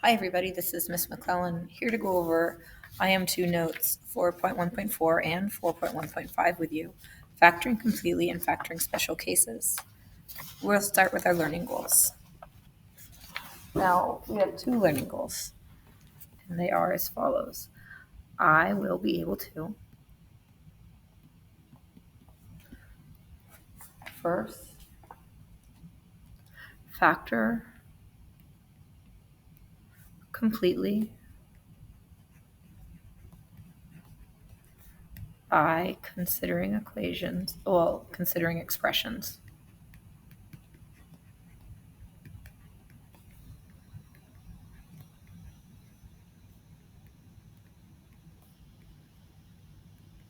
Hi everybody, this is Miss McClellan here to go over IM2 notes 4.1.4 and 4.1.5 with you, factoring completely and factoring special cases. We'll start with our learning goals. Now, we have two learning goals, and they are as follows. I will be able to first factor completely by considering considering expressions.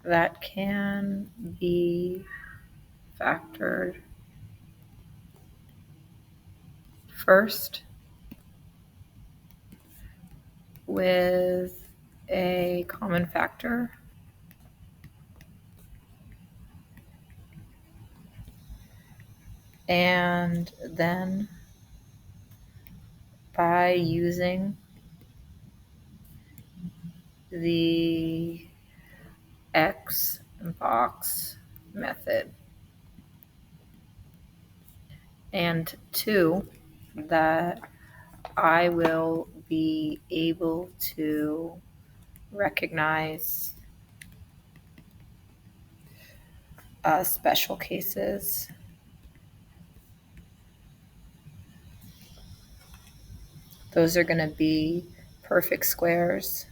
That can be factored first with a common factor and then by using the X box method. And two, that I will be able to recognize special cases Those are going to be perfect squares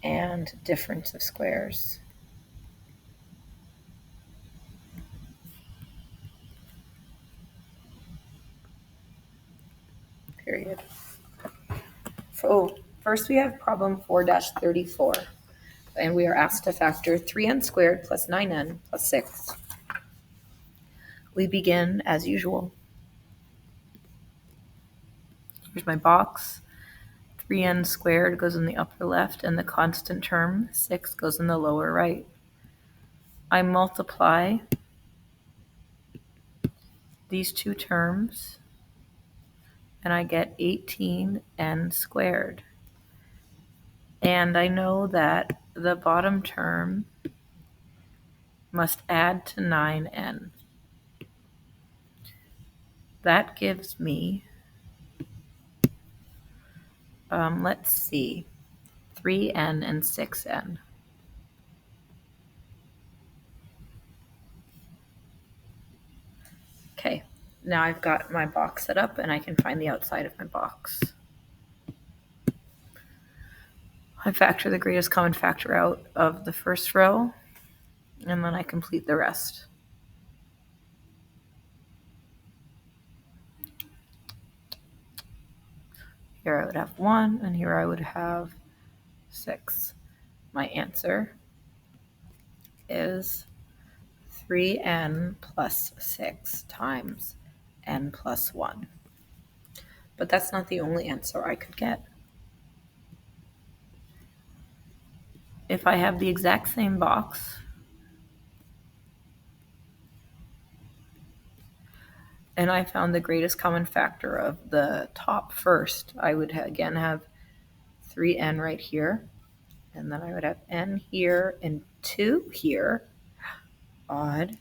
and difference of squares. Period. So first we have problem 4-34, and we are asked to factor 3n squared plus 9n plus 6. We begin as usual. Here's my box. 3n squared goes in the upper left, and the constant term, 6, goes in the lower right. I multiply these two terms, and I get 18n squared. And I know that the bottom term must add to 9n. That gives me, let's see, 3n and 6n. Okay, now I've got my box set up and I can find the outside of my box. I factor the greatest common factor out of the first row, and then I complete the rest. Here I would have 1, and here I would have 6. My answer is 3n plus 6 times n plus 1. But that's not the only answer I could get. If I have the exact same box, and I found the greatest common factor of the top first, I would again have 3n right here, and then I would have n here and 2 here, odd,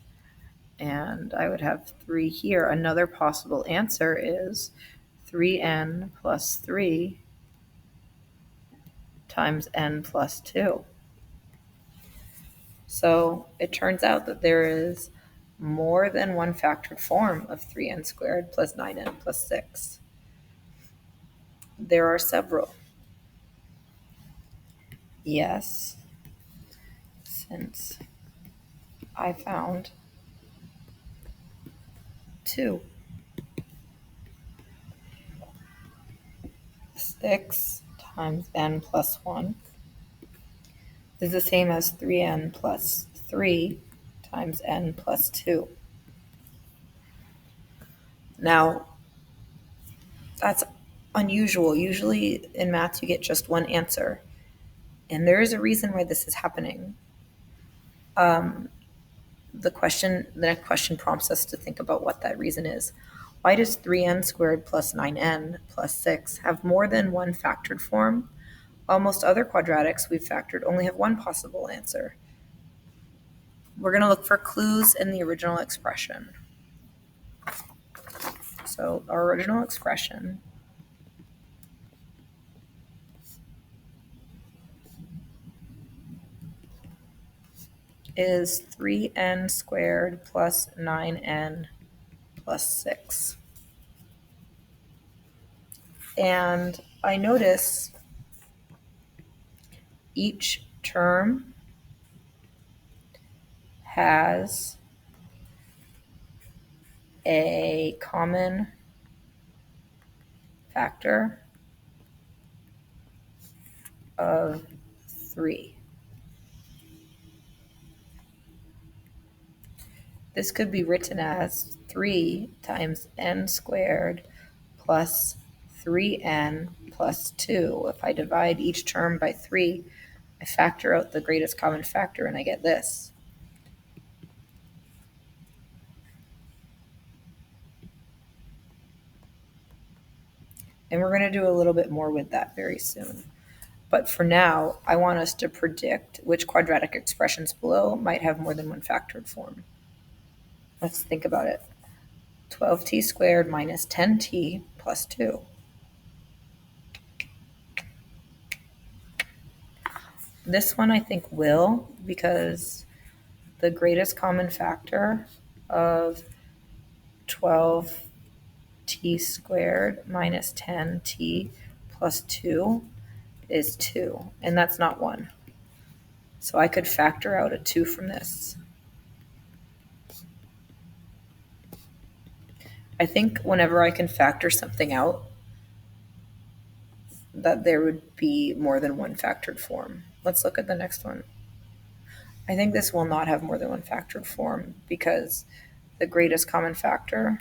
and I would have 3 here. Another possible answer is 3n plus 3 times n plus 2. So it turns out that there is more than one factored form of 3n squared plus 9n plus 6. There are several. Yes, since I found 2. 6 times n plus 1 is the same as 3n plus 3 times n plus 2. Now, that's unusual. Usually in math you get just one answer, and there is a reason why this is happening. the next question prompts us to think about what that reason is. Why does 3n squared plus 9n plus 6 have more than one factored form? While most other quadratics we've factored only have one possible answer. We're going to look for clues in the original expression. So our original expression is 3n squared plus 9n plus 6. And I notice each term has a common factor of 3. This could be written as 3 times n squared plus 3n plus 2. If I divide each term by 3, I factor out the greatest common factor and I get this. And we're going to do a little bit more with that very soon. But for now, I want us to predict which quadratic expressions below might have more than one factored form. Let's think about it. 12t squared minus 10t plus 2. This one I think will, because the greatest common factor of 12t squared minus 10t plus 2 is 2, and that's not 1. So I could factor out a 2 from this. I think whenever I can factor something out, that there would be more than one factored form. Let's look at the next one. I think this will not have more than one factored form because the greatest common factor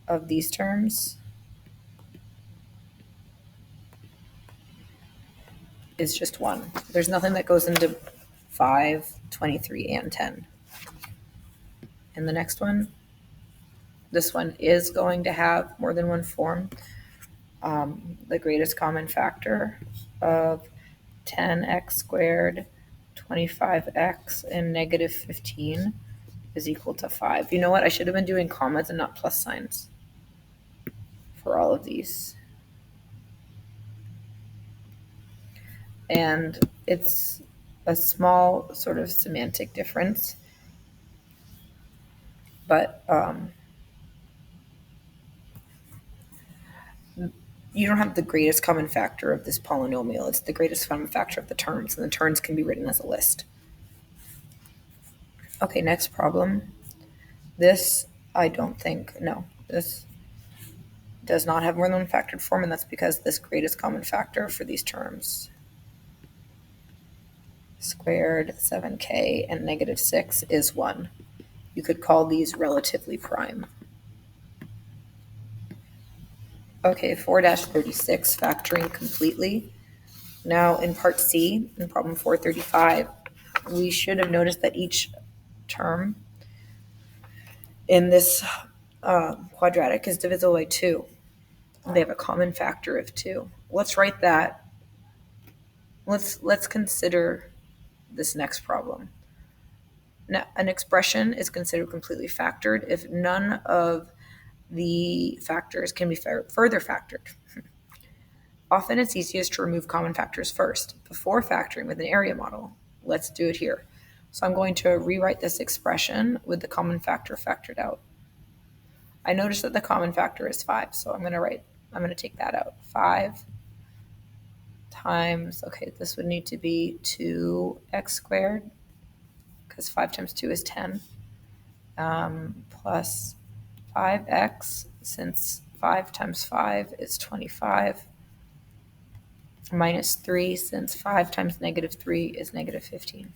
of these terms is just 1. There's nothing that goes into 5, 23, and 10. And the next one, this one is going to have more than one form. The greatest common factor of 10x squared, 25x, and negative 15 is equal to 5. You know what? I should have been doing commas and not plus signs for all of these. And it's a small sort of semantic difference, but you don't have the greatest common factor of this polynomial. It's the greatest common factor of the terms, and the terms can be written as a list. Okay, next problem. This, I don't think, no, this does not have more than one factored form, and that's because this greatest common factor for these terms, squared, 7k, and negative 6 is 1. You could call these relatively prime. Okay, 4-36, factoring completely. Now in part C, in problem 435, we should have noticed that each term in this quadratic is divisible by 2. They have a common factor of 2. Let's write that. Let's consider this next problem. Now, an expression is considered completely factored if none of the factors can be further factored. Often it's easiest to remove common factors first, before factoring with an area model. Let's do it here. So I'm going to rewrite this expression with the common factor factored out. I notice that the common factor is 5, so I'm going to take that out. 5 times, okay, this would need to be 2x squared, because 5 times 2 is 10, plus 5x, since 5 times 5 is 25, minus 3, since 5 times negative 3 is negative 15.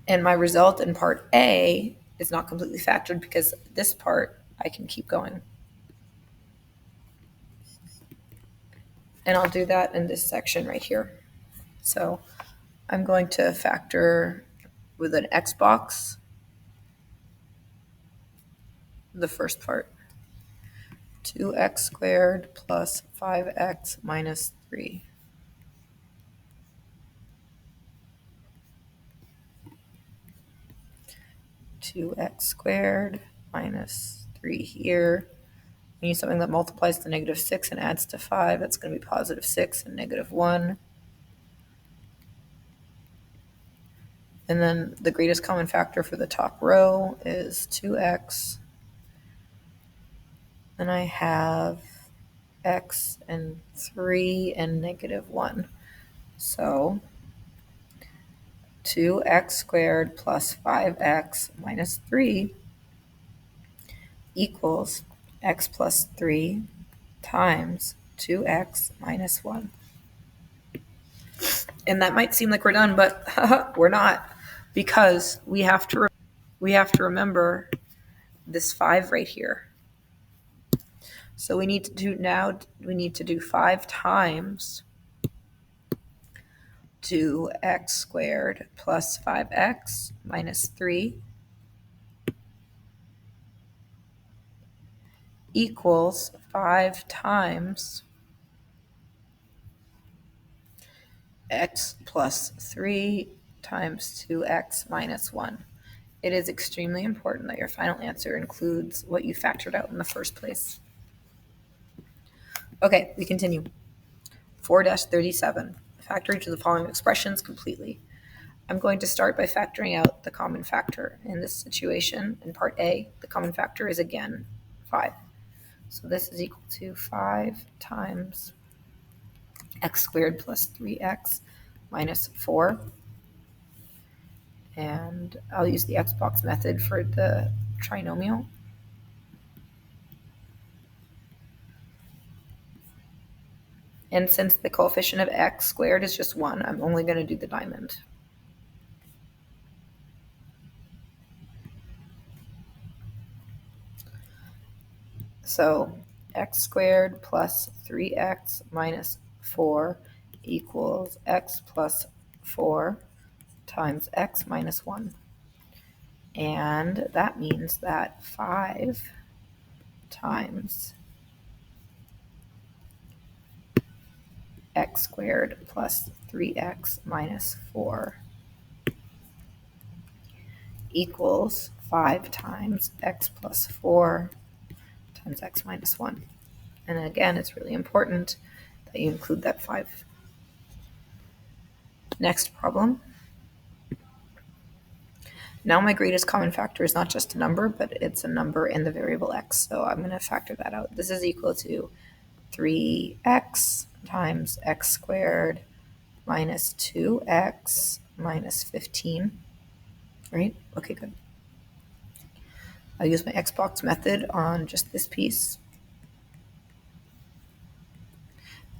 And my result in part A is not completely factored because this part I can keep going. And I'll do that in this section right here. So I'm going to factor with an x box, the first part. 2x squared plus 5x minus 3. Two x squared minus 3 here. We need something that multiplies to negative 6 and adds to 5. That's going to be positive 6 and negative 1. And then the greatest common factor for the top row is 2x. Then I have x and 3 and negative 1. So 2x squared plus 5x minus 3 equals x plus 3 times 2x minus 1. And that might seem like we're done, but we're not, because we have to remember this 5 right here. So we need to do 5 times 2x squared plus 5x minus 3 equals 5 times x plus 3 times 2x minus 1. It is extremely important that your final answer includes what you factored out in the first place. Okay, we continue. 4-37. Factor each of the following expressions completely. I'm going to start by factoring out the common factor. In this situation, in part A, the common factor is again 5. So this is equal to 5 times x squared plus 3x minus 4. And I'll use the Xbox method for the trinomial. And since the coefficient of x squared is just 1, I'm only going to do the diamond. So x squared plus 3x minus 4 equals x plus 4 times x minus 1. And that means that 5 times x squared plus 3x minus 4 equals 5 times x plus 4 times x minus 1. And again, it's really important that you include that 5. Next problem. Now my greatest common factor is not just a number, but it's a number in the variable x. So I'm going to factor that out. This is equal to 3x times x squared minus 2x minus 15. Right? Okay, good. I'll use my Xbox method on just this piece.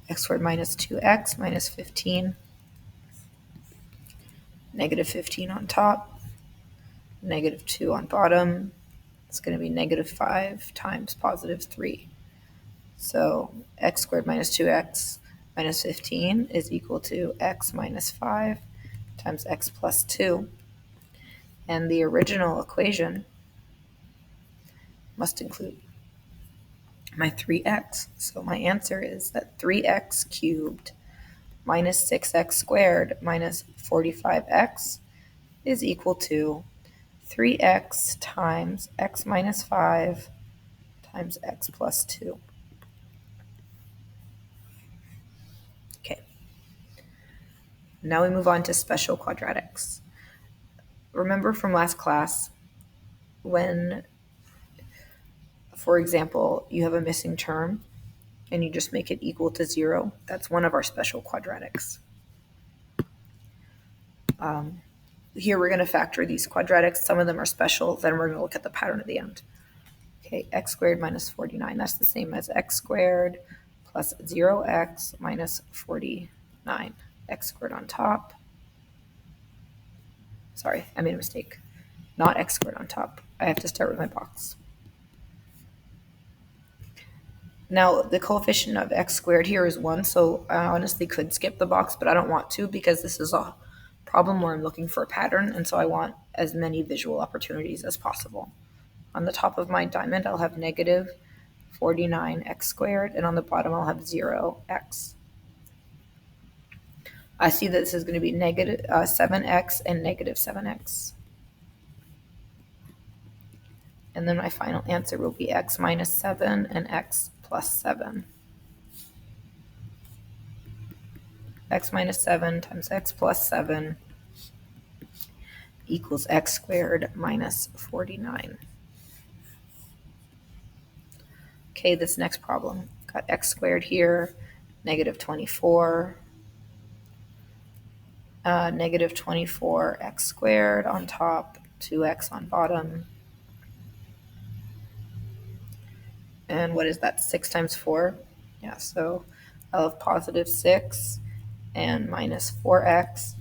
X squared minus 2x minus 15. Negative 15 on top. Negative 2 on bottom. It's going to be negative 5 times positive 3. So x squared minus 2x minus 15 is equal to x minus 5 times x plus 2. And the original equation must include my 3x. So my answer is that 3x cubed minus 6x squared minus 45x is equal to 3x times x minus 5 times x plus 2. Okay. Now we move on to special quadratics. Remember from last class when, for example, you have a missing term and you just make it equal to 0? That's one of our special quadratics. Here we're going to factor these quadratics. Some of them are special. Then we're going to look at the pattern at the end. Okay, x squared minus 49. That's the same as x squared plus 0x minus 49. X squared on top. Sorry, I made a mistake. Not x squared on top. I have to start with my box. Now, the coefficient of x squared here is 1, so I honestly could skip the box, but I don't want to because this is a problem where I'm looking for a pattern, and so I want as many visual opportunities as possible. On the top of my diamond, I'll have negative 49x squared, and on the bottom, I'll have 0x. I see that this is going to be negative 7x and negative 7x. And then my final answer will be x minus 7 and x plus 7. X minus 7 times x plus 7 equals x squared minus 49. Okay, this next problem. Got x squared here, negative 24, negative 24x squared on top, 2x on bottom. And what is that, 6 times 4? Yeah, so I'll have positive 6 and minus 4x.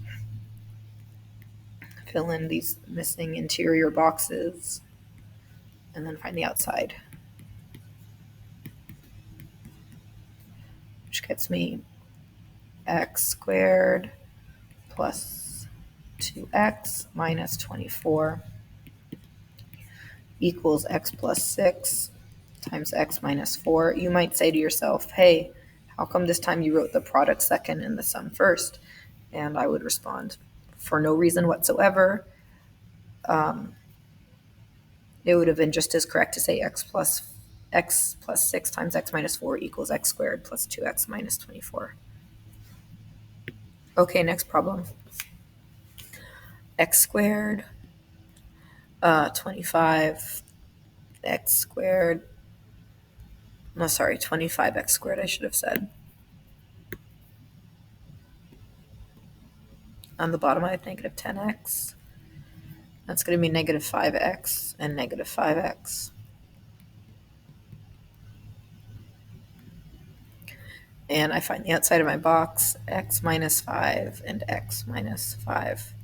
Fill in these missing interior boxes, and then find the outside, which gets me x squared plus 2x minus 24 equals x plus 6 times x minus 4. You might say to yourself, hey, how come this time you wrote the product second and the sum first? And I would respond, for no reason whatsoever. It would have been just as correct to say x plus 6 times x minus 4 equals x squared plus 2x minus 24. Okay, next problem. X squared, 25x squared. No, sorry, 25x squared, I should have said. On the bottom, I have negative 10x. That's going to be negative 5x and negative 5x. And I find the outside of my box, x minus 5 and x minus 5.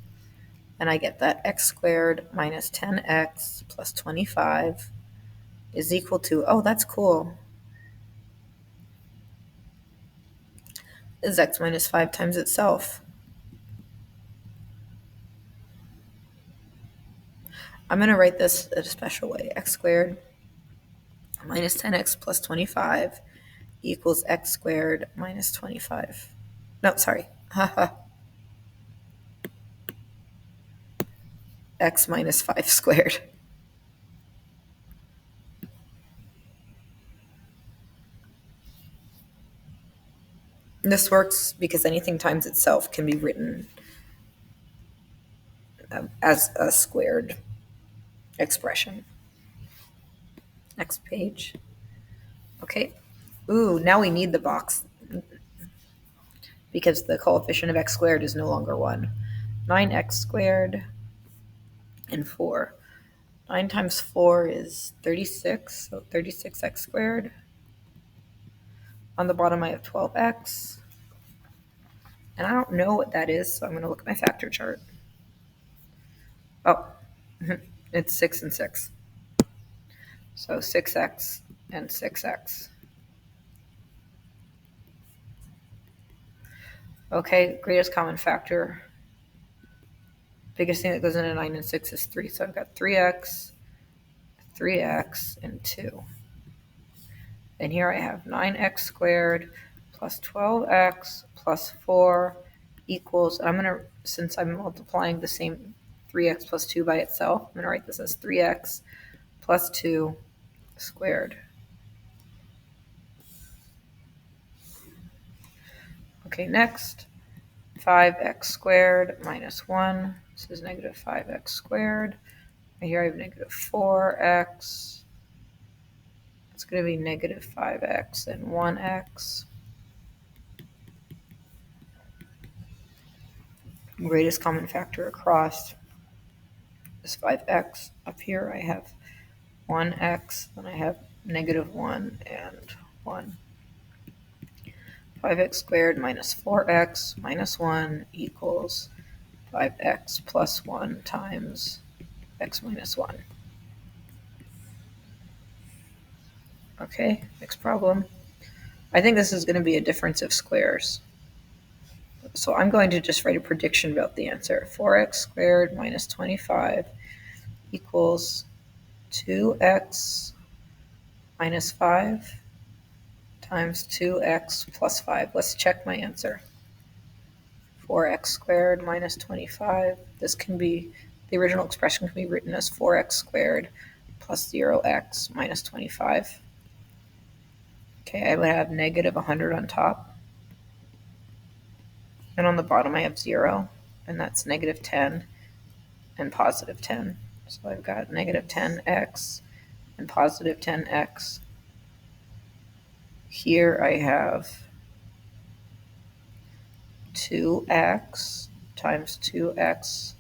And I get that x squared minus 10x plus 25 is equal to, oh, that's cool, is x minus 5 times itself. I'm going to write this in a special way. X squared minus 10x plus 25 equals x squared minus 25. No, sorry. X minus 5 squared. This works because anything times itself can be written as a squared expression. Next page. Okay. Ooh, now we need the box because the coefficient of x squared is no longer 1. 9x squared and 4. 9 times 4 is 36, so 36x squared. On the bottom, I have 12x. And I don't know what that is, so I'm going to look at my factor chart. Oh, it's 6 and 6. So 6x and 6x. Okay, greatest common factor. Biggest thing that goes into 9 and 6 is 3. So I've got 3x, 3x, and 2. And here I have 9x squared plus 12x plus 4 equals, I'm going to, since I'm multiplying the same 3x plus 2 by itself, I'm going to write this as 3x plus 2 squared. Okay, next, 5x squared minus 1. This is negative 5x squared. And here I have negative 4x. It's going to be negative 5x and 1x. Greatest common factor across is 5x. Up here I have 1x, then I have negative 1 and 1. 5x squared minus 4x minus 1 equals 5x plus 1 times x minus 1. Okay, next problem. I think this is going to be a difference of squares. So I'm going to just write a prediction about the answer. 4x squared minus 25 equals 2x minus 5 times 2x plus 5. Let's check my answer. 4x squared minus 25. This can be, the original expression can be written as 4x squared plus 0x minus 25. Okay, I would have negative 100 on top. And on the bottom I have 0, and that's negative 10 and positive 10. So I've got negative 10x and positive 10x. Here I have 2x times 2x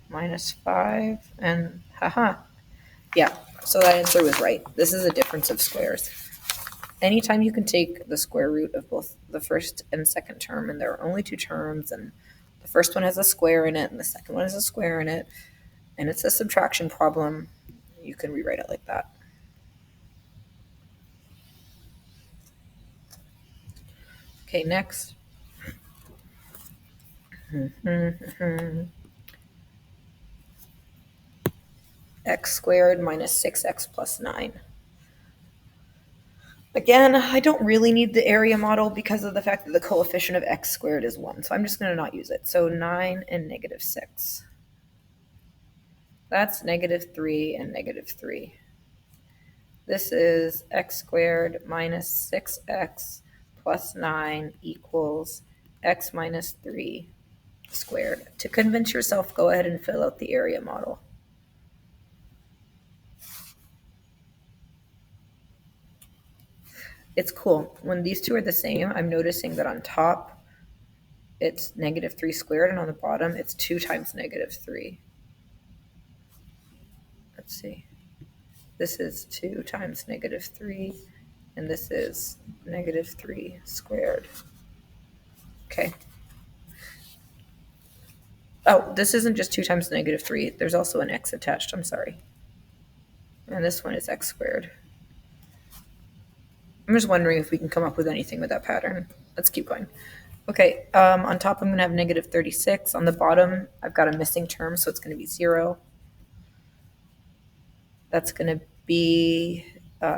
minus 5, and haha. Yeah, so that answer was right. This is a difference of squares. Anytime you can take the square root of both the first and second term, and there are only two terms, and the first one has a square in it, and the second one has a square in it, and it's a subtraction problem, you can rewrite it like that. Okay, next. X squared minus 6x plus 9. Again, I don't really need the area model because of the fact that the coefficient of x squared is 1, so I'm just going to not use it. So 9 and negative 6. That's negative 3 and negative 3. This is x squared minus 6x plus 9 equals x minus 3 squared. To convince yourself, go ahead and fill out the area model. It's cool. When these two are the same, I'm noticing that on top it's negative 3 squared, and on the bottom it's 2 times negative 3. Let's see. This is 2 times negative 3, and this is negative 3 squared. Okay. Oh, this isn't just 2 times negative 3. There's also an x attached. I'm sorry. And this one is x squared. I'm just wondering if we can come up with anything with that pattern. Let's keep going. Okay, on top I'm going to have negative 36. On the bottom, I've got a missing term, so it's going to be 0. That's going to be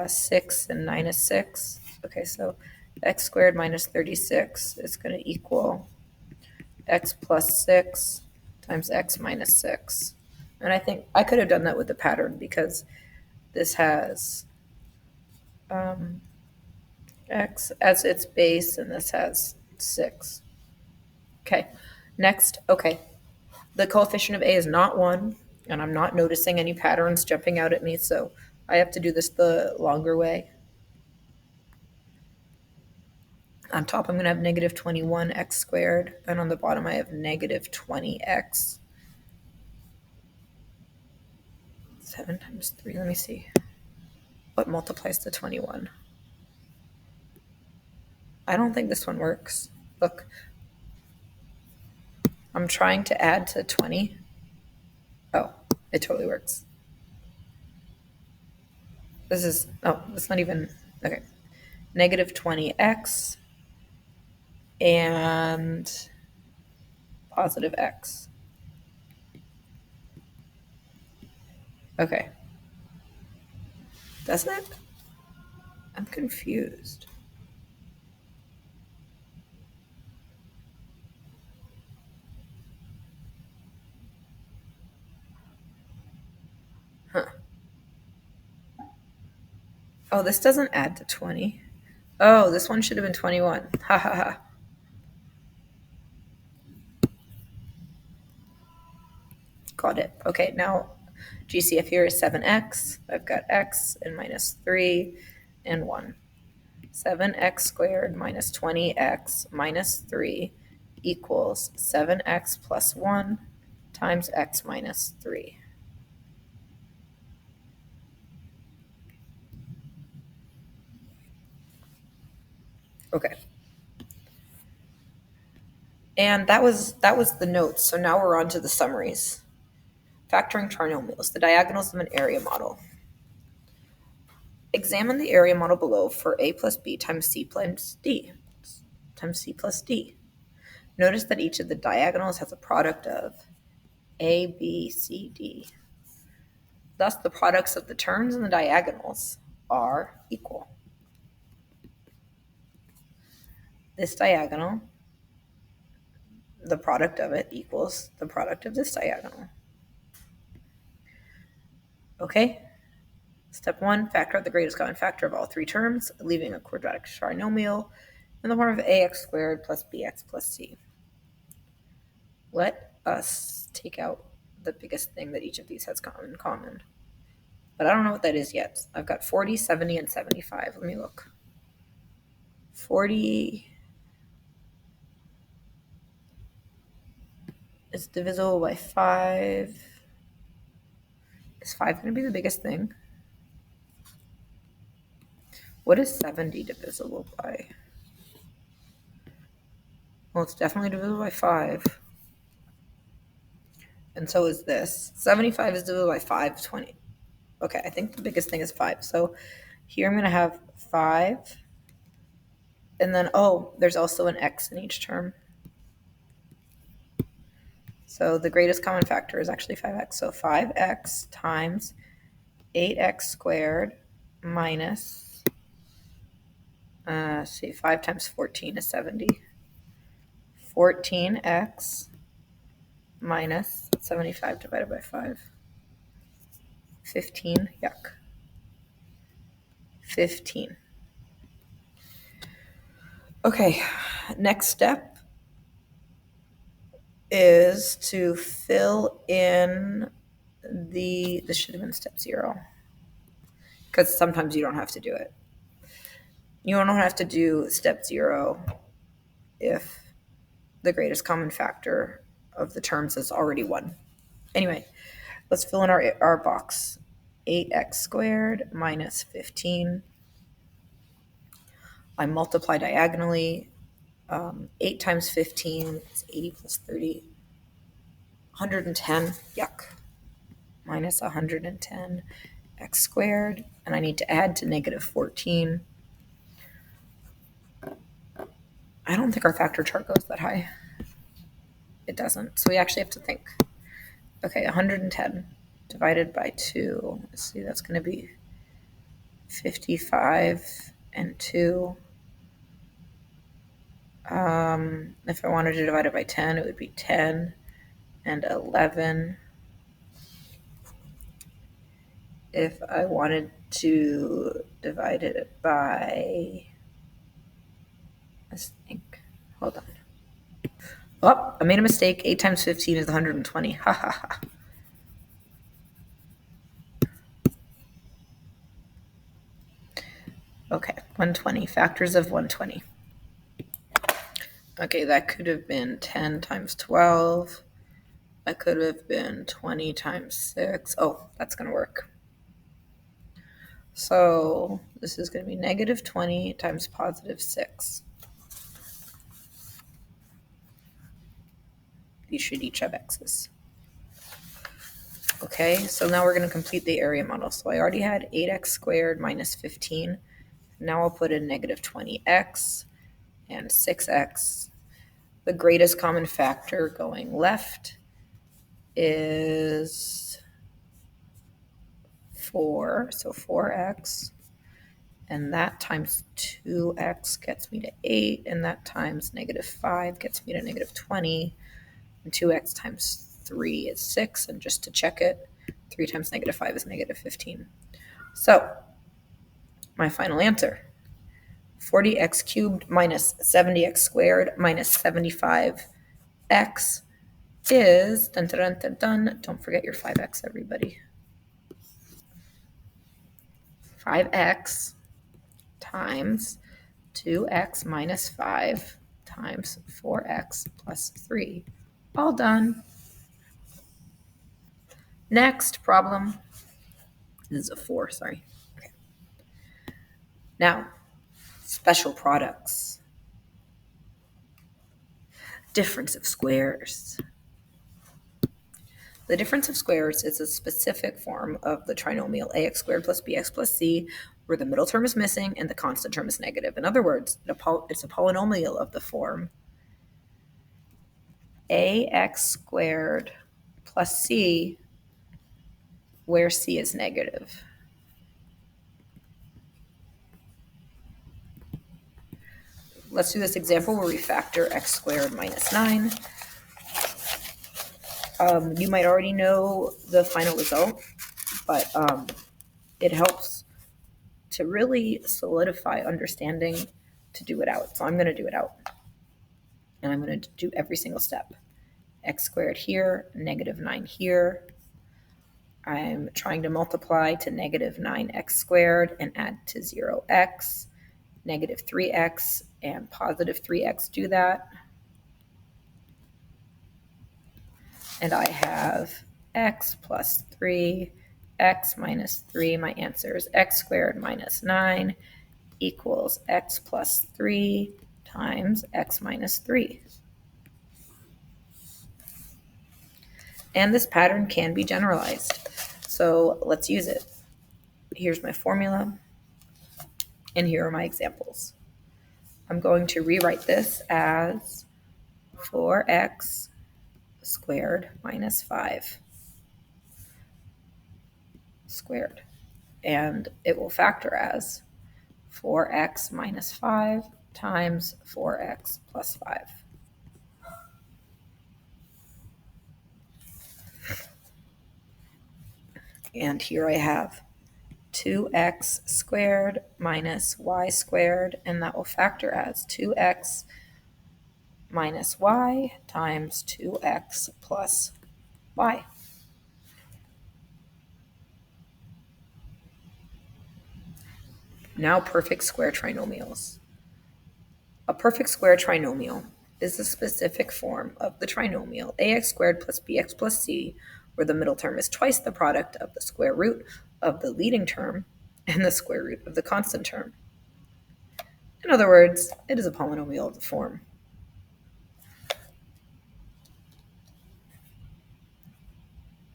6, and 9 is 6. Okay, so x squared minus 36 is going to equal x plus 6 times x minus 6. And I think I could have done that with the pattern because this has x as its base, and this has 6. Okay, next, okay. The coefficient of a is not 1, and I'm not noticing any patterns jumping out at me, so I have to do this the longer way. On top, I'm going to have negative 21x squared, and on the bottom, I have negative 20x. 7 times 3, let me see. What multiplies to 21? I don't think this one works. Look, I'm trying to add to 20. Oh, it totally works. This is, oh, it's not even, okay. Negative 20x and positive x. Okay. Doesn't it? I'm confused. Huh. Oh, this doesn't add to 20. Oh, this one should have been 21. Ha ha ha. Got it. Okay, now GCF here is 7x. I've got x and minus 3 and 1. 7x squared minus 20x minus 3 equals 7x plus 1 times x minus 3. Okay. And that was the notes. So now we're on to the summaries. Factoring trinomials, the diagonals of an area model. Examine the area model below for a plus b times c plus d. Notice that each of the diagonals has a product of A, B, C, D. Thus, the products of the terms and the diagonals are equal. This diagonal, the product of it equals the product of this diagonal. Okay? Step 1, factor out the greatest common factor of all three terms, leaving a quadratic trinomial in the form of ax squared plus bx plus c. Let us take out the biggest thing that each of these has in common. But I don't know what that is yet. I've got 40, 70, and 75. Let me look. 40 is divisible by 5. Is 5 going to be the biggest thing? What is 70 divisible by? Well, it's definitely divisible by 5. And so is this. 75 is divisible by 5, 20. Okay, I think the biggest thing is 5. So here I'm going to have 5. And then, oh, there's also an x in each term. So the greatest common factor is actually 5x. So 5x times 8x squared minus, 5 times 14 is 70. 14x minus 75 divided by 5. 15, yuck. 15. Okay, next step is to fill in this should have been step 0, because sometimes you don't have to do it. You don't have to do step 0 if the greatest common factor of the terms is already 1. Anyway, let's fill in our box. 8x squared minus 15. I multiply diagonally. 8 times 15 is 80 plus 30. 110, yuck. Minus 110 x squared. And I need to add to negative 14. I don't think our factor chart goes that high. It doesn't. So we actually have to think. Okay, 110 divided by 2. Let's see, that's going to be 55 and 2. If I wanted to divide it by 10, it would be 10 and 11. If I wanted to divide it by, let's think, hold on. Oh, I made a mistake. 8 times 15 is 120. Ha ha ha. Okay, 120. Factors of 120. Okay, that could have been 10 times 12. That could have been 20 times 6. Oh, that's going to work. So this is going to be negative 20 times positive 6. These should each have x's. Okay, so now we're going to complete the area model. So I already had 8x squared minus 15. Now I'll put in negative 20x and 6x. The greatest common factor going left is 4, so 4x. And that times 2x gets me to 8, and that times negative 5 gets me to negative 20. And 2x times 3 is 6, and just to check it, 3 times negative 5 is negative 15. So my final answer, 40x cubed minus 70x squared minus 75x is, dun, dun, dun, dun, don't forget your 5x, everybody. 5x times 2x minus 5 times 4x plus 3. All done. Next problem. This is a 4, sorry. Okay. Now, special products. Difference of squares. The difference of squares is a specific form of the trinomial ax squared plus bx plus c, where the middle term is missing and the constant term is negative. In other words, it's a polynomial of the form ax squared plus c, where c is negative. Let's do this example where we factor x squared minus 9. You might already know the final result, but it helps to really solidify understanding to do it out. So I'm going to do it out. And I'm going to do every single step. X squared here, negative 9 here. I'm trying to multiply to negative 9x squared and add to 0x, negative 3x, and positive 3x do that. And I have x plus 3, x minus 3. My answer is x squared minus 9 equals x plus 3 times x minus 3. And this pattern can be generalized. So let's use it. Here's my formula, and here are my examples. I'm going to rewrite this as 4x squared minus 5 squared. And it will factor as 4x minus 5 times 4x plus 5. And here I have 2x squared minus y squared, and that will factor as 2x minus y times 2x plus y. Now perfect square trinomials. A perfect square trinomial is the specific form of the trinomial ax squared plus bx plus c, where the middle term is twice the product of the square root of the leading term and the square root of the constant term. In other words, it is a polynomial of the form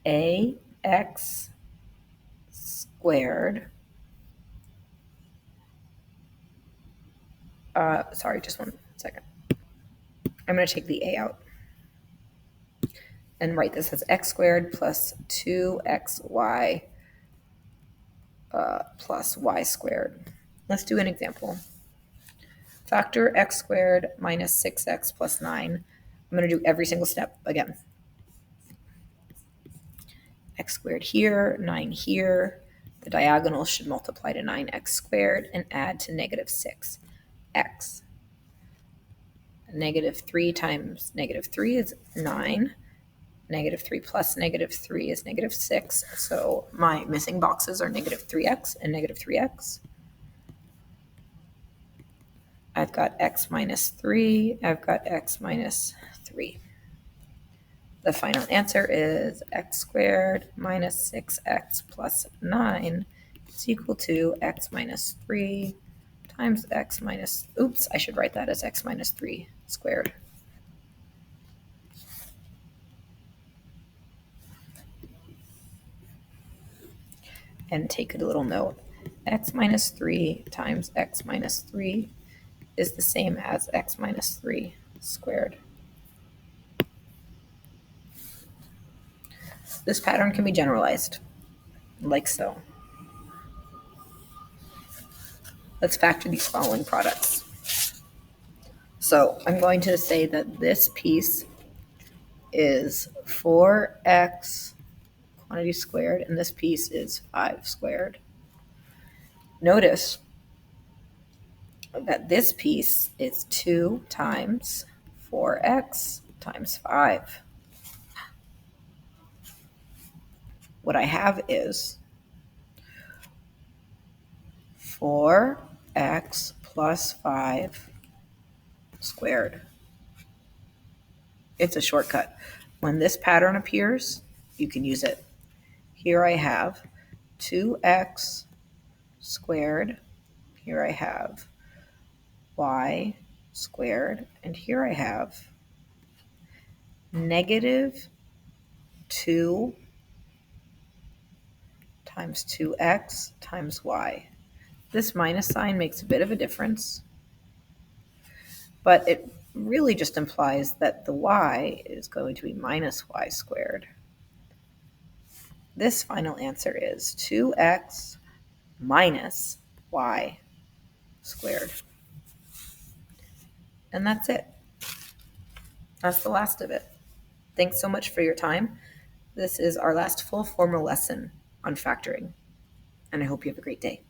ax squared, sorry, just one second. I'm going to take the a out and write this as x squared plus 2xy plus y squared. Let's do an example. Factor x squared minus 6x plus 9. I'm going to do every single step again. X squared here, 9 here. The diagonal should multiply to 9x squared and add to negative 6x. Negative 3 times negative 3 is 9. Negative 3 plus negative 3 is negative 6. So my missing boxes are negative 3x and negative 3x. I've got x minus 3. I've got x minus 3. The final answer is x squared minus 6x plus 9 is equal to x minus 3 times x minus, oops, I should write that as x minus 3 squared. And take a little note. X minus 3 times x minus 3 is the same as x minus 3 squared. This pattern can be generalized, like so. Let's factor these following products. So I'm going to say that this piece is 4x quantity squared, and this piece is 5 squared. Notice that this piece is 2 times 4x times 5. What I have is 4x plus 5 squared. It's a shortcut. When this pattern appears, you can use it. Here I have 2x squared. Here I have y squared. And here I have negative 2 times 2x times y. This minus sign makes a bit of a difference, but it really just implies that the y is going to be minus y squared. This final answer is 2x minus y squared. And that's it. That's the last of it. Thanks so much for your time. This is our last full formal lesson on factoring, and I hope you have a great day.